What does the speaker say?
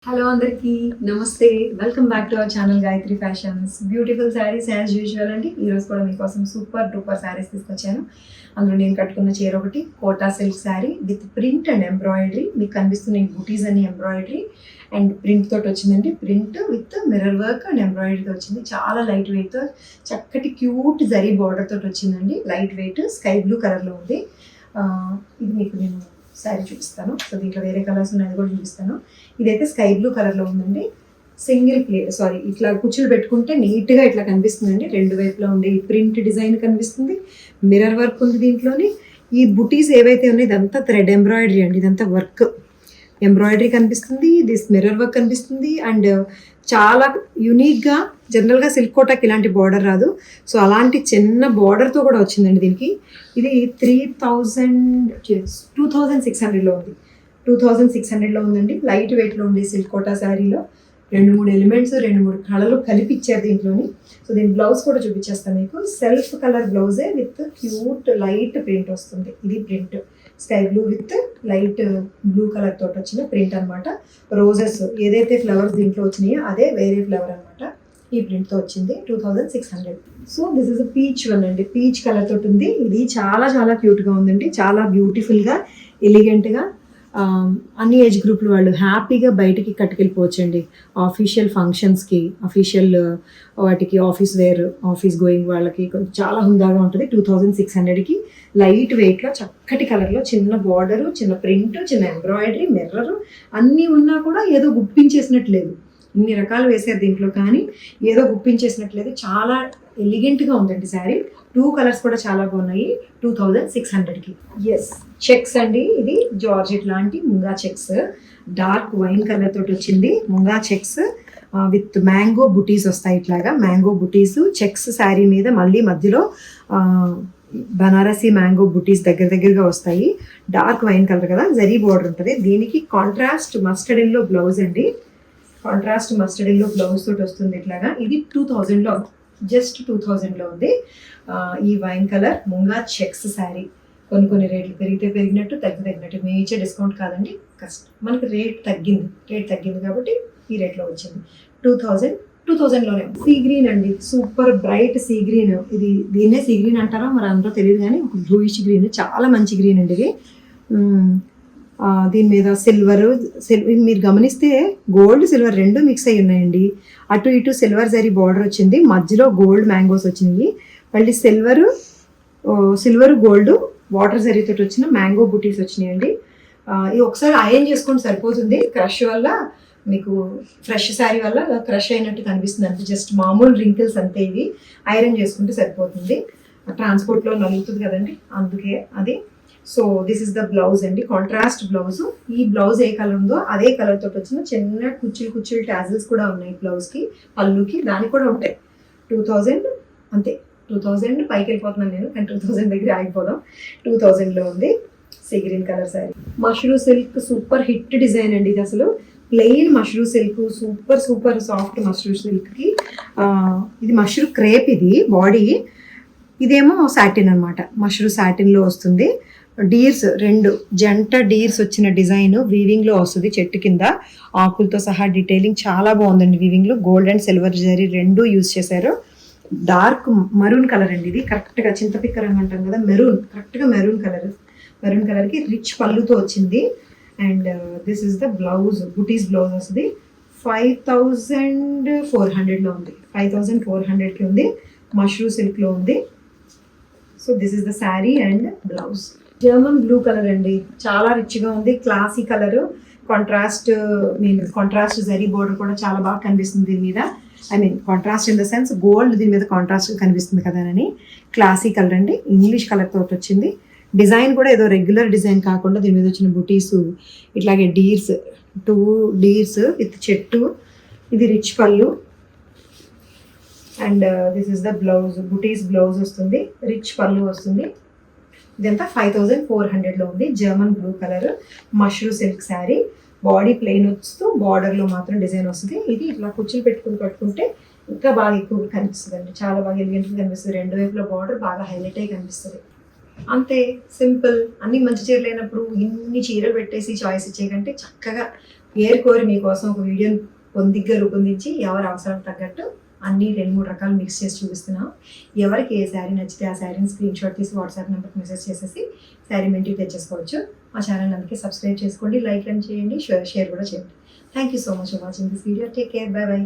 Hello అందరికీ నమస్తే. Welcome back to our channel Gayatri fashions. Beautiful saris as usual అండి. ఈరోజు కూడా మీకోసం సూపర్ డూపర్ శారీస్ తీసుకొచ్చాను. అందులో నేను కట్టుకున్న చీర ఒకటి Kota silk sari with print and embroidery. మీకు కనిపిస్తున్న ఈ బుటీస్ అని ఎంబ్రాయిడరీ అండ్ ప్రింట్ తోటి వచ్చిందండి. Print with mirror work and ఎంబ్రాయిడరీతో వచ్చింది. చాలా లైట్ వెయిట్తో చక్కటి క్యూట్ జరీ బార్డర్ తోటి వచ్చిందండి. లైట్ వెయిట్ స్కై బ్లూ కలర్లో ఉంది. ఇది మీకు నేను శారీ చూపిస్తాను. సో దీంట్లో వేరే కలర్స్ ఉన్నాయి, కూడా చూపిస్తాను. ఇదైతే స్కై బ్లూ కలర్లో ఉందండి. సింగిల్ ఇట్లా కుచ్చులు పెట్టుకుంటే నీట్గా ఇట్లా కనిపిస్తుందండి. రెండు వైపులా ఉండే ఈ ప్రింట్ డిజైన్ కనిపిస్తుంది. మిర్రర్ వర్క్ ఉంది దీంట్లోని. ఈ బుటీస్ ఏవైతే ఉన్నాయో ఇదంతా థ్రెడ్ ఎంబ్రాయిడరీ అండి. ఇదంతా వర్క్ ఎంబ్రాయిడరీ కనిపిస్తుంది. దిస్ మిర్రర్ వర్క్ కనిపిస్తుంది. అండ్ చాలా యునిక్గా, జనరల్గా సిల్క్ కోటాకి ఇలాంటి బార్డర్ రాదు. సో అలాంటి చిన్న బార్డర్తో కూడా వచ్చిందండి దీనికి. ఇది 2600లో ఉంది. 2600లో ఉందండి. లైట్ వెయిట్లో ఉంది సిల్క్ కోటా శారీలో. 2-3 ఎలిమెంట్స్, 2-3 కళలు కలిపి ఇచ్చారు దీంట్లోని. సో దీని బ్లౌజ్ కూడా చూపించేస్తాను మీకు. సెల్ఫ్ కలర్ బ్లౌజే విత్ క్యూట్ లైట్ ప్రింట్ వస్తుంది. ఇది print sky blue with light blue colour తోటి వచ్చిన ప్రింట్ అనమాట. రోజెస్ ఏదైతే ఫ్లవర్స్ దీంట్లో వచ్చినాయో అదే వేరే ఫ్లవర్ అనమాట. ఈ ప్రింట్తో వచ్చింది. 2600. So this is peach one అండి. పీచ్ కలర్ తోటి ఉంది. ఇది చాలా చాలా క్యూట్గా ఉందండి. చాలా బ్యూటిఫుల్గా, ఎలిగెంట్గా అన్ని ఏజ్ గ్రూప్ల వాళ్ళు హ్యాపీగా బయటికి కట్టుకెళ్ళిపోవచ్చండి. ఆఫీషియల్ ఫంక్షన్స్కి, అఫీషియల్ వాటికి, ఆఫీస్ వేర్, ఆఫీస్ గోయింగ్ వాళ్ళకి చాలా హుందాగా ఉంటుంది. 2600కి లైట్ వెయిట్లో చక్కటి కలర్లో చిన్న బార్డరు, చిన్న ప్రింట్, చిన్న ఎంబ్రాయిడరీ, మిర్రరు అన్నీ ఉన్నా కూడా ఏదో గుప్పించేసినట్లేదు. ఇన్ని రకాలు వేసారు దీంట్లో, కానీ ఏదో గుప్పించేసినట్లేదు. చాలా ఎలిగెంట్గా ఉందండి శారీ. 2 కలర్స్ కూడా చాలా బాగున్నాయి. 2600కి. ఎస్, చెక్స్ అండి. ఇది జార్జెట్ లాంటి munga checks. Dark wine colour తోటి వచ్చింది ముంగా చెక్స్ విత్ మ్యాంగో బుటీస్ వస్తాయి. ఇట్లాగా మ్యాంగో బుటీస్ చెక్స్ శారీ మీద మళ్ళీ మధ్యలో బనారసి మ్యాంగో బుటీస్ దగ్గరగా వస్తాయి. డార్క్ వైన్ కలర్ కదా, జరీ బోర్డర్ ఉంటుంది. దీనికి కాంట్రాస్ట్ మస్టర్డ్ ఎల్లో బ్లౌజ్ అండి. కాంట్రాస్ట్ మస్టర్డ్ ఎల్లో బ్లౌజ్ తోటి వస్తుంది ఇట్లాగా. ఇది 2000లో, జస్ట్ 2000లో ఉంది. ఈ wine colour munga checks sari. కొన్ని రేట్లు పెరిగితే పెరిగినట్టు, తగ్గినట్టు. మేజర్ డిస్కౌంట్ కాదండి, మనకి రేట్ తగ్గింది కాబట్టి ఈ రేట్లో వచ్చింది. 2000లోనే. సీ గ్రీన్ అండి. Super bright sea green. ఇది దీన్నే సీ గ్రీన్ అంటారా మరి అందరూ తెలియదు, కానీ ఒక బ్లూయిష్ గ్రీన్. చాలా మంచి గ్రీన్ అండి ఇది. దీని మీద సిల్వర్ మీరు గమనిస్తే గోల్డ్ సిల్వర్ రెండు మిక్స్ అయ్యి ఉన్నాయండి. అటు ఇటు సిల్వర్ జరీ బార్డర్ వచ్చింది, మధ్యలో గోల్డ్ మ్యాంగోస్ వచ్చినాయి. మళ్ళీ సిల్వర్ గోల్డ్ వాటర్ జరీతో వచ్చిన మ్యాంగో బుటీస్ వచ్చినాయండి. ఇది ఒకసారి ఐరన్ చేసుకుంటే సరిపోతుంది. క్రష్ వల్ల మీకు ఫ్రెష్ శారీ వల్ల క్రష్ అయినట్టు కనిపిస్తుంది అంతే. జస్ట్ మామూలు రింకిల్స్ అంతే. ఇవి ఐరన్ చేసుకుంటే సరిపోతుంది. ట్రాన్స్పోర్ట్లో నలుగుతుంది కదండి, అందుకే అది. So this is the blouse అండి. Contrast blouse. ఈ బ్లౌజ్ ఏ కలర్ ఉందో అదే కలర్ తోటి వచ్చిన చిన్న కుచ్చులు టాజిల్స్ కూడా ఉన్నాయి బ్లౌజ్కి, పళ్ళుకి. దానికి కూడా ఉంటాయి. 2000 అంతే. 2000 పైకి వెళ్ళిపోతున్నాను నేను, కానీ 2000 దగ్గర ఆగిపోదాం. 2000లో ఉంది. Sea green colour sari. Mashru silk super hit design అండి ఇది. అసలు plain mashru silk, super soft mashru సిల్క్కి. ఇది మష్రూ క్రేప్. ఇది బాడీ, ఇదేమో సాటిన్ అనమాట. మష్రూ సాటిన్లో వస్తుంది. డీర్స్, 2 జంట డీర్స్ వచ్చిన డిజైన్ వీవింగ్లో వస్తుంది. చెట్టు కింద ఆకులతో సహా డీటెయిలింగ్ చాలా బాగుందండి. వీవింగ్లో gold and silver zari 2 use చేశారు. డార్క్ మరూన్ కలర్ అండి ఇది. కరెక్ట్గా చింతపిక్క రంగు అంటాం కదా, కరెక్ట్గా మెరూన్ కలర్కి రిచ్ పళ్ళుతో వచ్చింది. And this is the blouse. Buttis blouse వస్తుంది. 5400లో ఉంది. 5400కి ఉంది. మష్రూ సిల్క్లో ఉంది. So this is the sari and blouse. German blue colour అండి. చాలా రిచ్గా ఉంది. Classy colour. Contrast zari border కూడా చాలా బాగా కనిపిస్తుంది దీని మీద. Contrast in the sense gold దీని మీద కాంట్రాస్ట్ కనిపిస్తుంది కదా అని. క్లాసీ కలర్ అండి. ఇంగ్లీష్ కలర్ తోటి వచ్చింది. డిజైన్ కూడా ఏదో రెగ్యులర్ డిజైన్ కాకుండా దీని మీద వచ్చిన బుటీస్ ఇట్లాగే డీర్స్, 2 డీర్స్ విత్ చెట్టు. ఇది రిచ్ పళ్ళు. And this is the blouse. Buttis blouse వస్తుంది. రిచ్ పళ్ళు వస్తుంది. ఇదంతా 5400లో ఉంది. German blue colour mashru silk sari. Body plain వస్తూ బార్డర్లో మాత్రం డిజైన్ వస్తుంది. ఇది ఇట్లా కుచ్చులు కట్టుకుంటే ఇంకా బాగా ఎక్కువగా కనిపిస్తుంది అండి. చాలా బాగా ఎలిగెంట్గా కనిపిస్తుంది. 2 వైపుల బార్డర్ బాగా హైలైట్ అయ్యి కనిపిస్తుంది. అంతే సింపుల్. అన్ని మంచి చీరలు అయినప్పుడు ఇన్ని చీరలు పెట్టేసి చాయిస్ ఇచ్చే కంటే చక్కగా ఏరుకోరి మీకోసం ఒక వీడియోని పొందిగ్గా రూపొందించి ఎవరి అవసరాలకు తగ్గట్టు అన్ని 2-3 రకాలు మిక్స్ చేసి చూపిస్తున్నాం. ఎవరికి ఏ శారీ నచ్చితే ఆ శారీని స్క్రీన్ షాట్ తీసి వాట్సాప్ నెంబర్కి మెసేజ్ చేసేసి శారీ మీ ఇంటికి తెచ్చేసుకోవచ్చు. మా ఛానల్ అందుకే సబ్స్క్రైబ్ చేసుకోండి, లైక్ అండ్ చేయండి, షేర్ కూడా చేయండి. Thank you so much for watching this video. Take care, by by.